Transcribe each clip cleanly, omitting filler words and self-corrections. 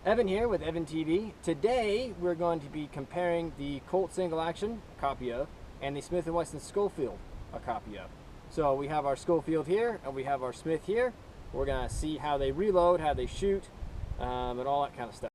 Evan here with EvanTV. Today we're going to be comparing the Colt single action, a copy of, and the Smith & Wesson Schofield, a copy of. So we have our Schofield here and we have our Smith here. We're going to see how they reload, how they shoot, and all that kind of stuff.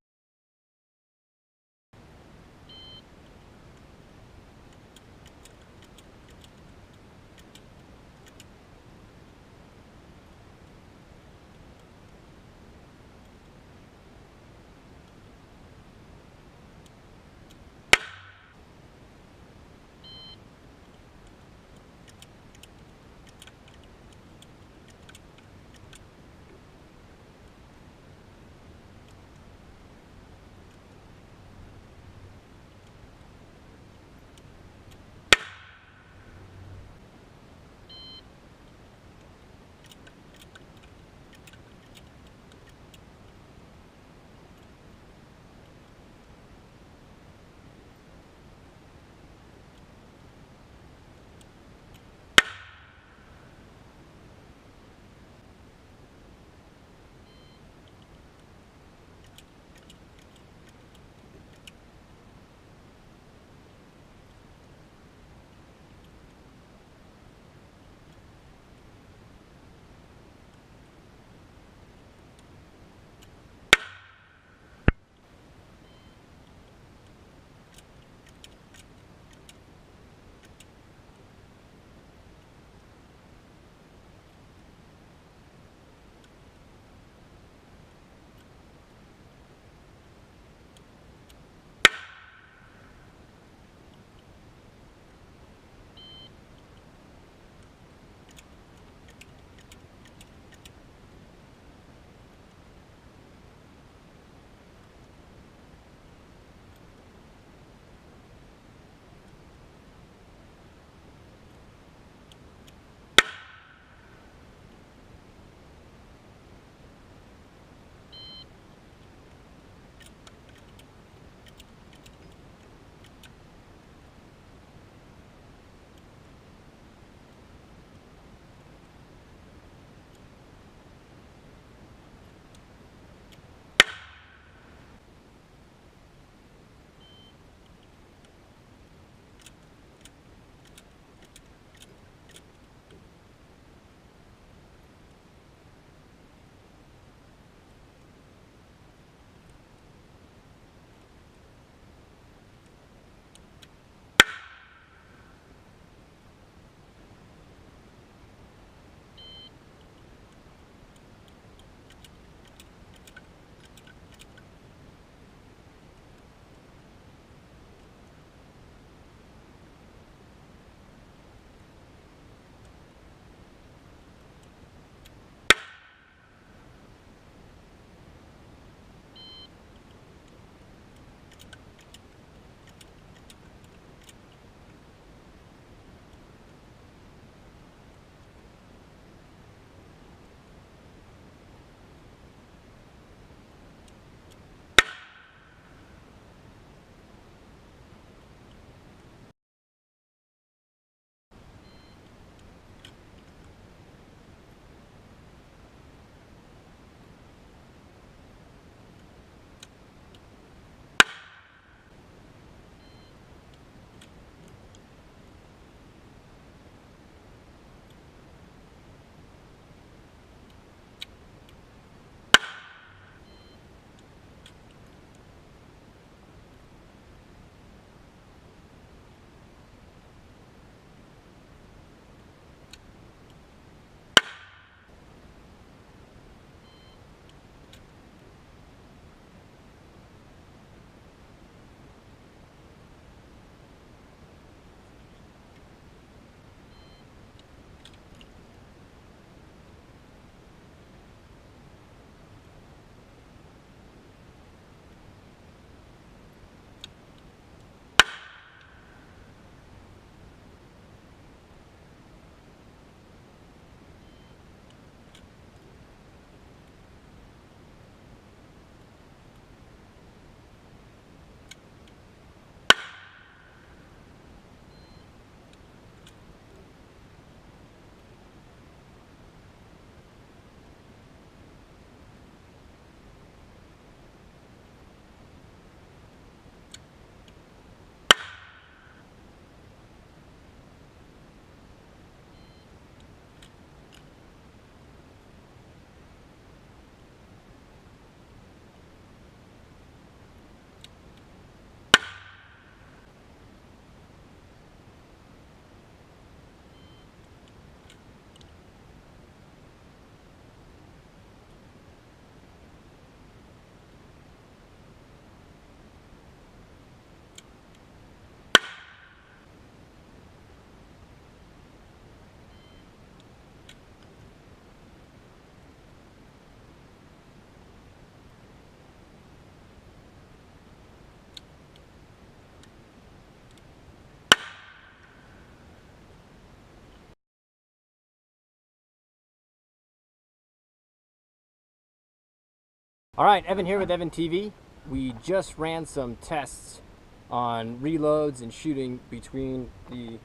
All right, Evan here with EvanTV. We just ran some tests on reloads and shooting between the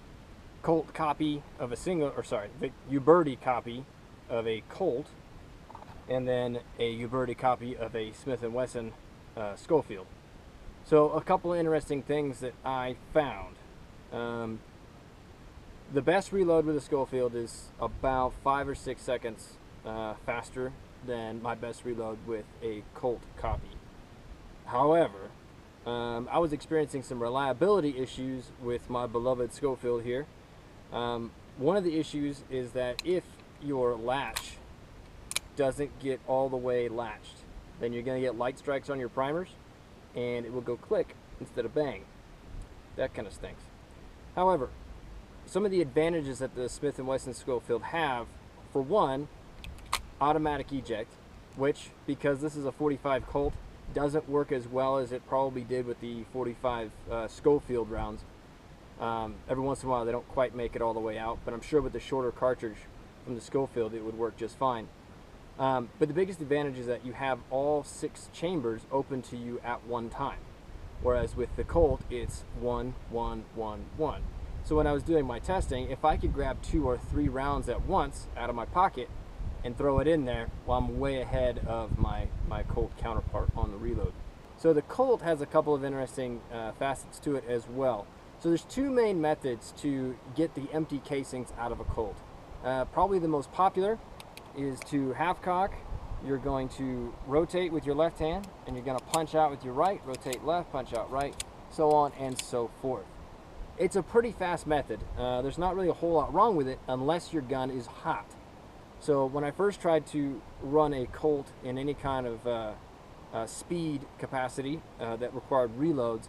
Colt copy of a the Uberti copy of a Colt, and then a Uberti copy of a Smith & Wesson Schofield. So a couple of interesting things that I found. The best reload with a Schofield is about 5 or 6 seconds faster than my best reload with a Colt copy. However, I was experiencing some reliability issues with my beloved Schofield here. One of the issues is that if your latch doesn't get all the way latched, then you're going to get light strikes on your primers and it will go click instead of bang. That kind of stinks. However, some of the advantages that the Smith & Wesson Schofield have, for one, automatic eject, which, because this is a 45 Colt, doesn't work as well as it probably did with the 45 Schofield rounds. Every once in a while they don't quite make it all the way out, but I'm sure with the shorter cartridge from the Schofield it would work just fine. But the biggest advantage is that you have all 6 chambers open to you at one time, whereas with the Colt it's 1, 1, 1, 1. So when I was doing my testing, if I could grab 2 or 3 rounds at once out of my pocket and throw it in there, well, I'm way ahead of my Colt counterpart on the reload. So the Colt has a couple of interesting facets to it as well. So there's 2 main methods to get the empty casings out of a Colt. Probably the most popular is to half cock. You're going to rotate with your left hand and you're going to punch out with your right, rotate left, punch out right, so on and so forth. It's a pretty fast method. There's not really a whole lot wrong with it unless your gun is hot. So when I first tried to run a Colt in any kind of speed capacity that required reloads,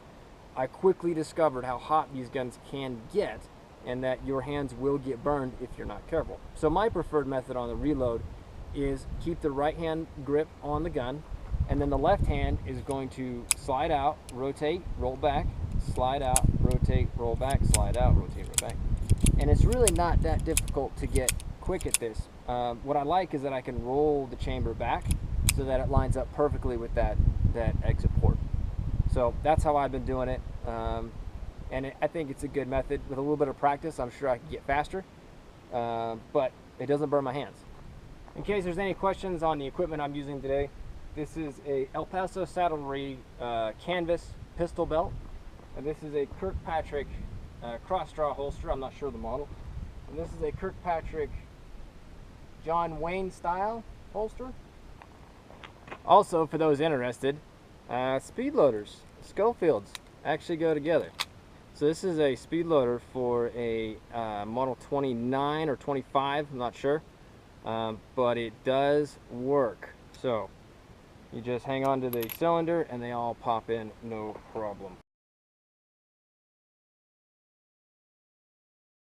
I quickly discovered how hot these guns can get and that your hands will get burned if you're not careful. So my preferred method on the reload is keep the right hand grip on the gun, and then the left hand is going to slide out, rotate, roll back, slide out, rotate, roll back, slide out, rotate, roll back. And it's really not that difficult to get quick at this. What I like is that I can roll the chamber back so that it lines up perfectly with that exit port. So that's how I've been doing it, and I think it's a good method. With a little bit of practice, I'm sure I can get faster, but it doesn't burn my hands. In case there's any questions on the equipment I'm using today, this is a Paso Saddlery canvas pistol belt, and this is a Kirkpatrick cross-draw holster. I'm not sure the model. And this is a Kirkpatrick John Wayne style holster. Also, for those interested, speed loaders, Schofields, actually go together. So this is a speed loader for a model 29 or 25, I'm not sure, but it does work. So you just hang on to the cylinder and they all pop in, no problem.